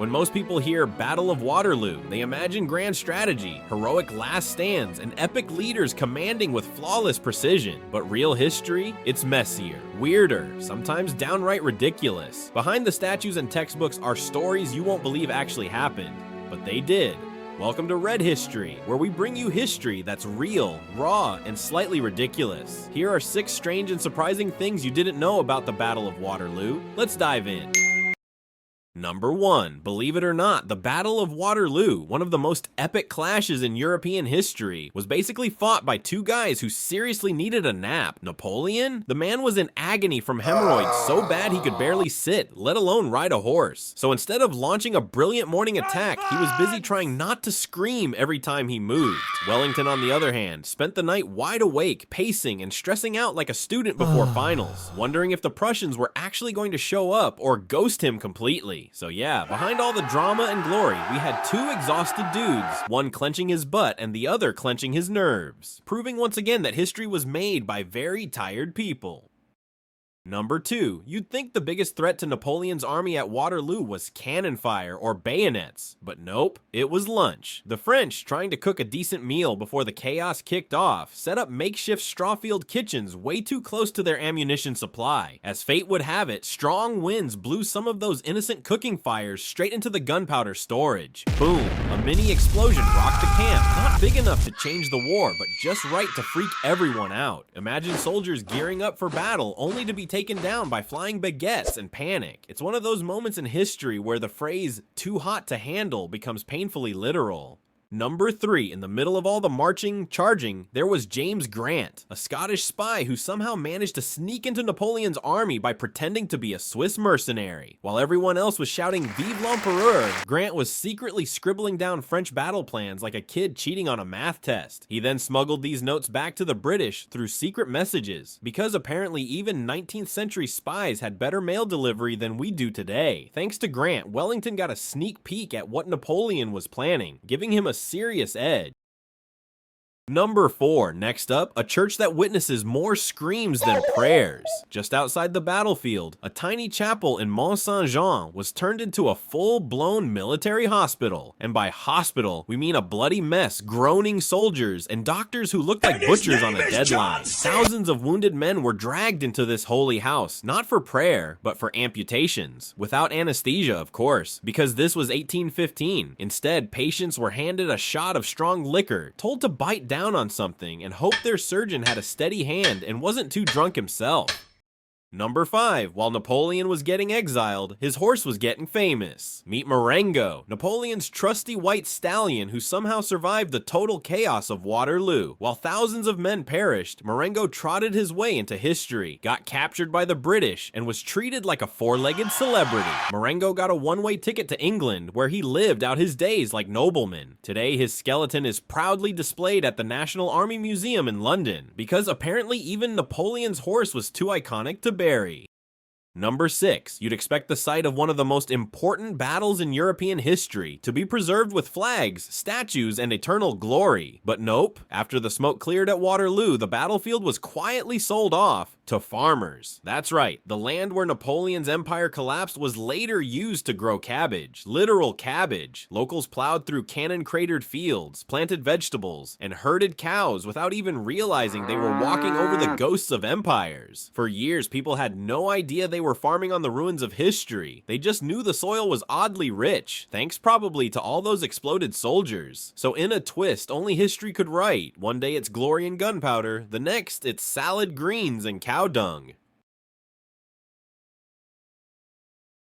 When most people hear Battle of Waterloo, they imagine grand strategy, heroic last stands, and epic leaders commanding with flawless precision. But real history? It's messier, weirder, sometimes downright ridiculous. Behind the statues and textbooks are stories you won't believe actually happened, but they did. Welcome to Red History, where we bring you history that's real, raw, and slightly ridiculous. Here are 6 strange and surprising things you didn't know about the Battle of Waterloo. Let's dive in. Number 1. Believe it or not, the Battle of Waterloo, one of the most epic clashes in European history, was basically fought by 2 guys who seriously needed a nap. Napoleon? The man was in agony from hemorrhoids so bad he could barely sit, let alone ride a horse. So instead of launching a brilliant morning attack, he was busy trying not to scream every time he moved. Wellington, on the other hand, spent the night wide awake, pacing and stressing out like a student before finals, wondering if the Prussians were actually going to show up or ghost him completely. So yeah, behind all the drama and glory, we had 2 exhausted dudes, one clenching his butt and the other clenching his nerves, proving once again that history was made by very tired people. Number 2. You'd think the biggest threat to Napoleon's army at Waterloo was cannon fire or bayonets, but nope, it was lunch. The French, trying to cook a decent meal before the chaos kicked off, set up makeshift straw-field kitchens way too close to their ammunition supply. As fate would have it, strong winds blew some of those innocent cooking fires straight into the gunpowder storage. Boom, a mini explosion rocked the camp, not big enough to change the war, but just right to freak everyone out. Imagine soldiers gearing up for battle only to be taken down by flying baguettes and panic. It's one of those moments in history where the phrase "too hot to handle" becomes painfully literal. Number 3. In the middle of all the marching, charging, there was James Grant, a Scottish spy who somehow managed to sneak into Napoleon's army by pretending to be a Swiss mercenary. While everyone else was shouting "Vive l'Empereur," Grant was secretly scribbling down French battle plans like a kid cheating on a math test. He then smuggled these notes back to the British through secret messages, because apparently even 19th century spies had better mail delivery than we do today. Thanks to Grant, Wellington got a sneak peek at what Napoleon was planning, giving him a serious edge. Number 4. Next up, a church that witnesses more screams than prayers. Just outside the battlefield, a tiny chapel in Mont Saint-Jean was turned into a full-blown military hospital. And by hospital, we mean a bloody mess, groaning soldiers, and doctors who looked like butchers on a deadline. Thousands of wounded men were dragged into this holy house, not for prayer, but for amputations. Without anesthesia, of course, because this was 1815. Instead, patients were handed a shot of strong liquor, told to bite down on something and hope their surgeon had a steady hand and wasn't too drunk himself. Number 5. While Napoleon was getting exiled, his horse was getting famous. Meet Marengo, Napoleon's trusty white stallion who somehow survived the total chaos of Waterloo. While thousands of men perished, Marengo trotted his way into history, got captured by the British, and was treated like a 4-legged celebrity. Marengo got a one-way ticket to England, where he lived out his days like nobleman. Today, his skeleton is proudly displayed at the National Army Museum in London, because apparently even Napoleon's horse was too iconic to bury. Number 6. You'd expect the site of one of the most important battles in European history to be preserved with flags, statues, and eternal glory. But nope, after the smoke cleared at Waterloo, the battlefield was quietly sold off to farmers. That's right, the land where Napoleon's empire collapsed was later used to grow cabbage, literal cabbage. Locals plowed through cannon-cratered fields, planted vegetables, and herded cows without even realizing they were walking over the ghosts of empires. For years, people had no idea they were farming on the ruins of history. They just knew the soil was oddly rich, thanks probably to all those exploded soldiers. So in a twist only history could write, one day it's glory and gunpowder, the next it's salad greens and cow dung.